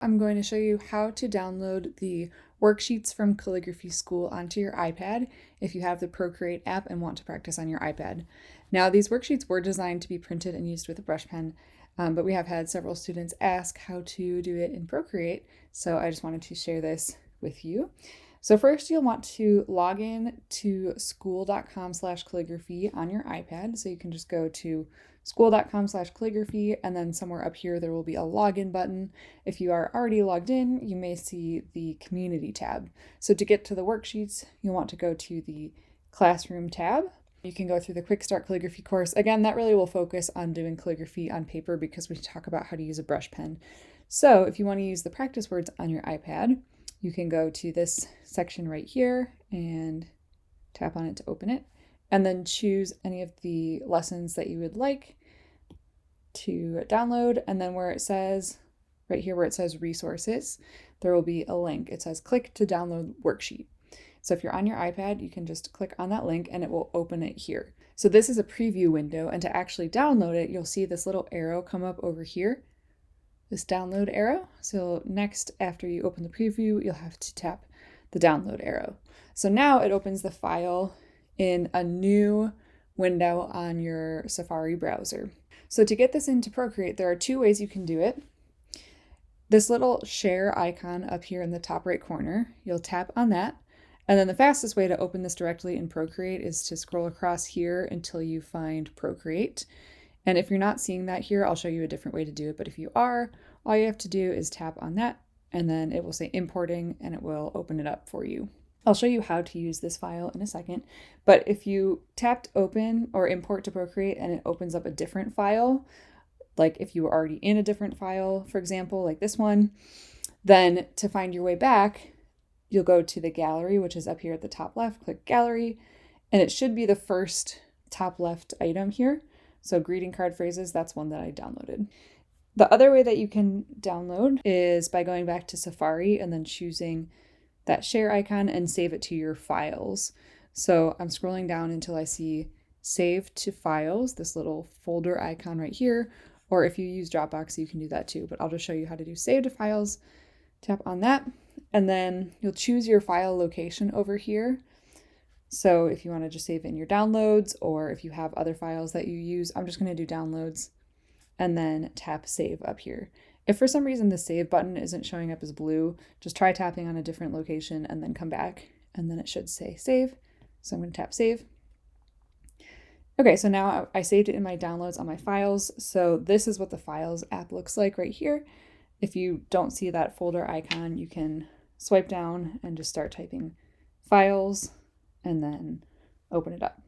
I'm going to show you how to download the worksheets from Calligraphy School onto your iPad if you have the Procreate app and want to practice on your iPad. Now, these worksheets were designed to be printed and used with a brush pen, but we have had several students ask how to do it in Procreate, so I just wanted to share this with you. So first you'll want to log in to skool.com/calligraphy on your iPad. So you can just go to skool.com/calligraphy, and then somewhere up here there will be a login button. If you are already logged in, you may see the community tab. So to get to the worksheets, you'll want to go to the classroom tab. You can go through the Quick Start Calligraphy course. Again, that really will focus on doing calligraphy on paper because we talk about how to use a brush pen. So if you want to use the practice words on your iPad, you can go to this section right here and tap on it to open it, and then choose any of the lessons that you would like to download. And then where it says, right here where it says resources, there will be a link. It says click to download worksheet. So if you're on your iPad, you can just click on that link and it will open it here. So this is a preview window, and to actually download it, you'll see this little arrow come up over here, this download arrow. So next, after you open the preview, you'll have to tap the download arrow. So now it opens the file in a new window on your Safari browser. So to get this into Procreate, there are two ways you can do it. This little share icon up here in the top right corner, you'll tap on that. And then the fastest way to open this directly in Procreate is to scroll across here until you find Procreate. And if you're not seeing that here, I'll show you a different way to do it. But if you are, all you have to do is tap on that, and then it will say importing, and it will open it up for you. I'll show you how to use this file in a second. But if you tapped open or import to Procreate and it opens up a different file, like if you were already in a different file, for example, like this one, then to find your way back, you'll go to the gallery, which is up here at the top left, click gallery, and it should be the first top left item here. So greeting card phrases, that's one that I downloaded. The other way that you can download is by going back to Safari and then choosing that share icon and save it to your files. So I'm scrolling down until I see save to files, this little folder icon right here, or if you use Dropbox, you can do that too, but I'll just show you how to do save to files. Tap on that, and then you'll choose your file location over here. So if you want to just save in your downloads, or if you have other files that you use, I'm just going to do downloads and then tap save up here. If for some reason the save button isn't showing up as blue, just try tapping on a different location and then come back, and then it should say save. So I'm going to tap save. Okay, so now I saved it in my downloads on my files. So this is what the files app looks like right here. If you don't see that folder icon, you can swipe down and just start typing files and then open it up.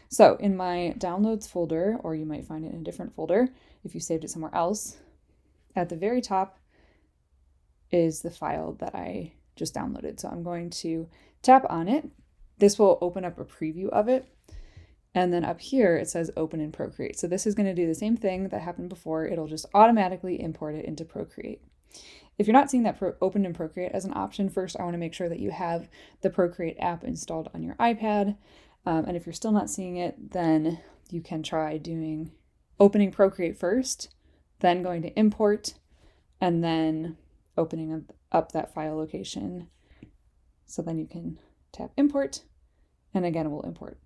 So in my downloads folder, or you might find it in a different folder if you saved it somewhere else, at the very top is the file that I just downloaded. So I'm going to tap on it. This will open up a preview of it. And then up here, it says open in Procreate. So this is going to do the same thing that happened before. It'll just automatically import it into Procreate. If you're not seeing that open in Procreate as an option, first I want to make sure that you have the Procreate app installed on your iPad. And if you're still not seeing it, then you can try doing opening Procreate first, then going to import, and then opening up that file location. So then you can tap import, and again, it will import.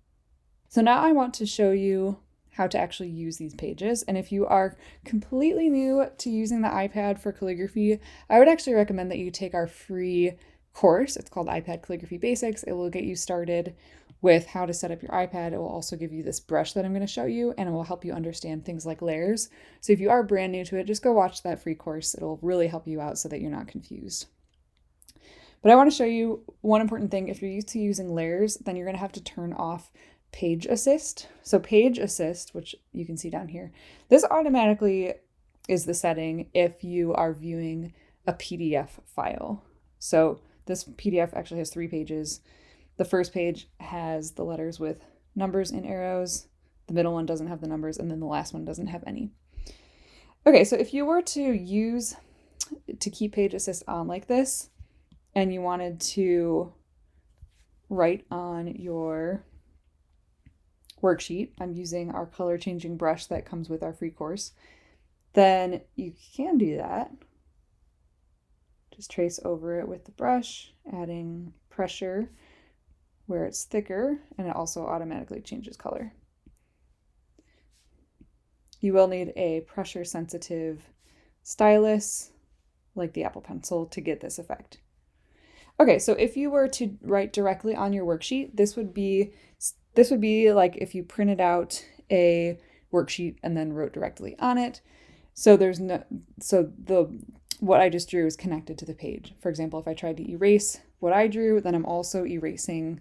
So now I want to show you how to actually use these pages. And if you are completely new to using the iPad for calligraphy, I would actually recommend that you take our free course. It's called iPad Calligraphy Basics. It will get you started with how to set up your iPad. It will also give you this brush that I'm going to show you, and it will help you understand things like layers. So if you are brand new to it, just go watch that free course. It'll really help you out so that you're not confused. But I want to show you one important thing. If you're used to using layers, then you're going to have to turn off Page Assist. So Page Assist, which you can see down here, this automatically is the setting if you are viewing a PDF file. So this PDF actually has 3 pages. The first page has the letters with numbers and arrows. The middle one doesn't have the numbers, and then the last one doesn't have any. Okay, so if you were to keep Page Assist on like this, and you wanted to write on your worksheet, I'm using our color changing brush that comes with our free course, then you can do that. Just trace over it with the brush, adding pressure where it's thicker, and it also automatically changes color. You will need a pressure sensitive stylus like the Apple Pencil to get this effect. Okay, so if you were to write directly on your worksheet, this would be like if you printed out a worksheet and then wrote directly on it. So what I just drew is connected to the page. For example, if I tried to erase what I drew, then I'm also erasing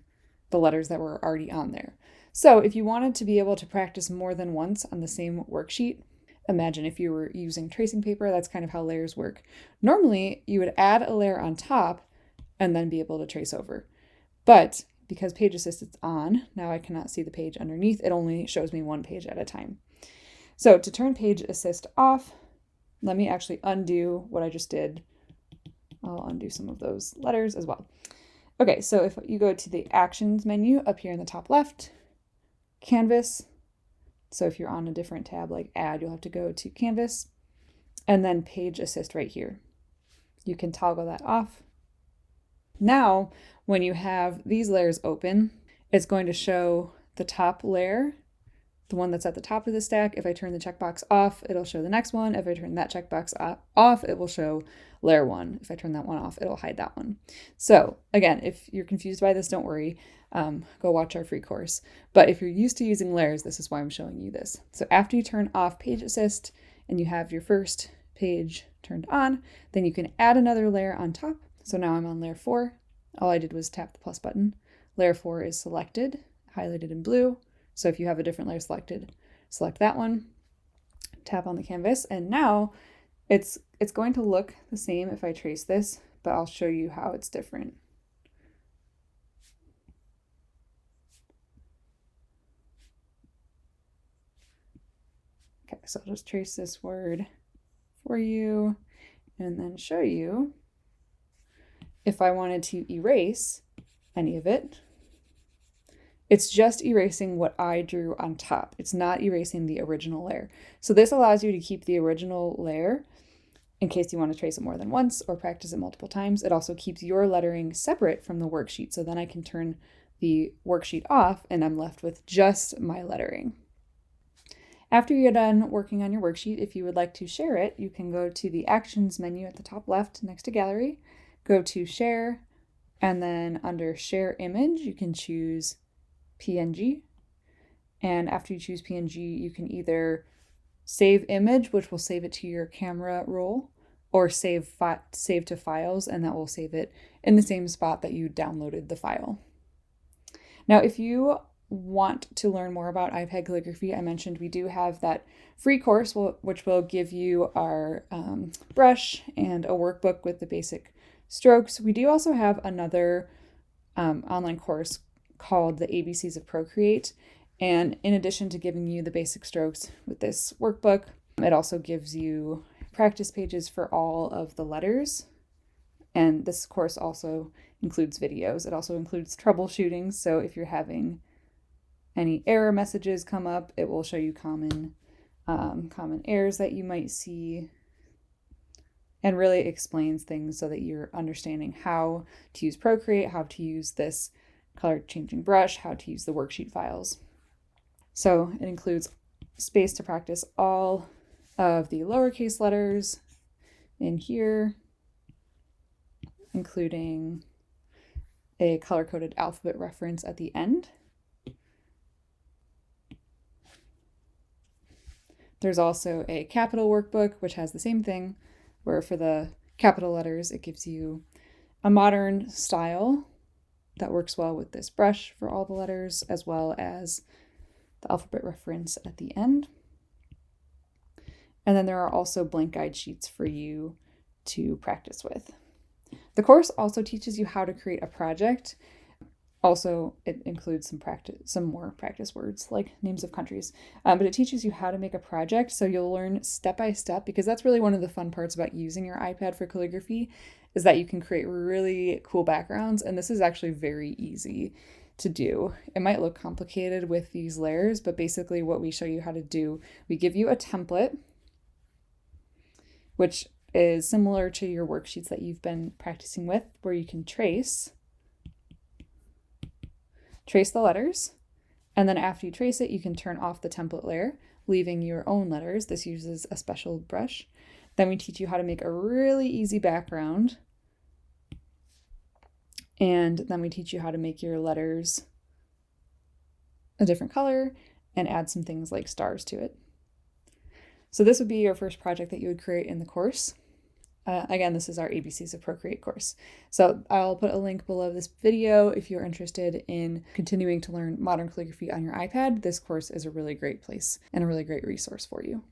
the letters that were already on there. So if you wanted to be able to practice more than once on the same worksheet, imagine if you were using tracing paper, that's kind of how layers work. Normally, you would add a layer on top and then be able to trace over. But because Page Assist is on, now I cannot see the page underneath. It only shows me one page at a time. So to turn Page Assist off, let me actually undo what I just did. I'll undo some of those letters as well. Okay, so if you go to the Actions menu up here in the top left, Canvas. So if you're on a different tab like Add, you'll have to go to Canvas, and then Page Assist right here. You can toggle that off. Now, when you have these layers open, it's going to show the top layer, the one that's at the top of the stack. If I turn the checkbox off, it'll show the next one. If I turn that checkbox off, it will show layer 1. If I turn that one off, it'll hide that one. So again, if you're confused by this, don't worry. Go watch our free course. But if you're used to using layers, this is why I'm showing you this. So after you turn off Page Assist and you have your first page turned on, then you can add another layer on top. So now I'm on layer 4. All I did was tap the plus button. Layer 4 is selected, highlighted in blue. So if you have a different layer selected, select that one, tap on the canvas, and now it's going to look the same if I trace this, but I'll show you how it's different. Okay, so I'll just trace this word for you and then show you if I wanted to erase any of it. It's just erasing what I drew on top. It's not erasing the original layer. So this allows you to keep the original layer in case you want to trace it more than once or practice it multiple times. It also keeps your lettering separate from the worksheet. So then I can turn the worksheet off and I'm left with just my lettering. After you're done working on your worksheet, if you would like to share it, you can go to the Actions menu at the top left next to Gallery, go to Share, and then under Share Image, you can choose PNG. And after you choose PNG, you can either save image, which will save it to your camera roll, or save to files, and that will save it in the same spot that you downloaded the file. Now, if you want to learn more about iPad calligraphy, I mentioned we do have that free course, which will give you our brush and a workbook with the basic strokes. We do also have another online course called the ABCs of Procreate. And in addition to giving you the basic strokes with this workbook, it also gives you practice pages for all of the letters. And this course also includes videos. It also includes troubleshooting. So if you're having any error messages come up, it will show you common errors that you might see, and really explains things so that you're understanding how to use Procreate, how to use this color changing brush, how to use the worksheet files. So it includes space to practice all of the lowercase letters in here, including a color-coded alphabet reference at the end. There's also a capital workbook, which has the same thing, where for the capital letters, it gives you a modern style that works well with this brush for all the letters, as well as the alphabet reference at the end. And then there are also blank guide sheets for you to practice with. The course also teaches you how to create a project. Also, it includes some more practice words like names of countries, but it teaches you how to make a project. So you'll learn step by step, because that's really one of the fun parts about using your iPad for calligraphy, is that you can create really cool backgrounds. And this is actually very easy to do. It might look complicated with these layers, but basically what we show you how to do, we give you a template, which is similar to your worksheets that you've been practicing with, where you can trace the letters, and then after you trace it, you can turn off the template layer, leaving your own letters. This uses a special brush. Then we teach you how to make a really easy background, and then we teach you how to make your letters a different color and add some things like stars to it. So this would be your first project that you would create in the course. Again, this is our ABCs of Procreate course. So I'll put a link below this video if you're interested in continuing to learn modern calligraphy on your iPad. This course is a really great place and a really great resource for you.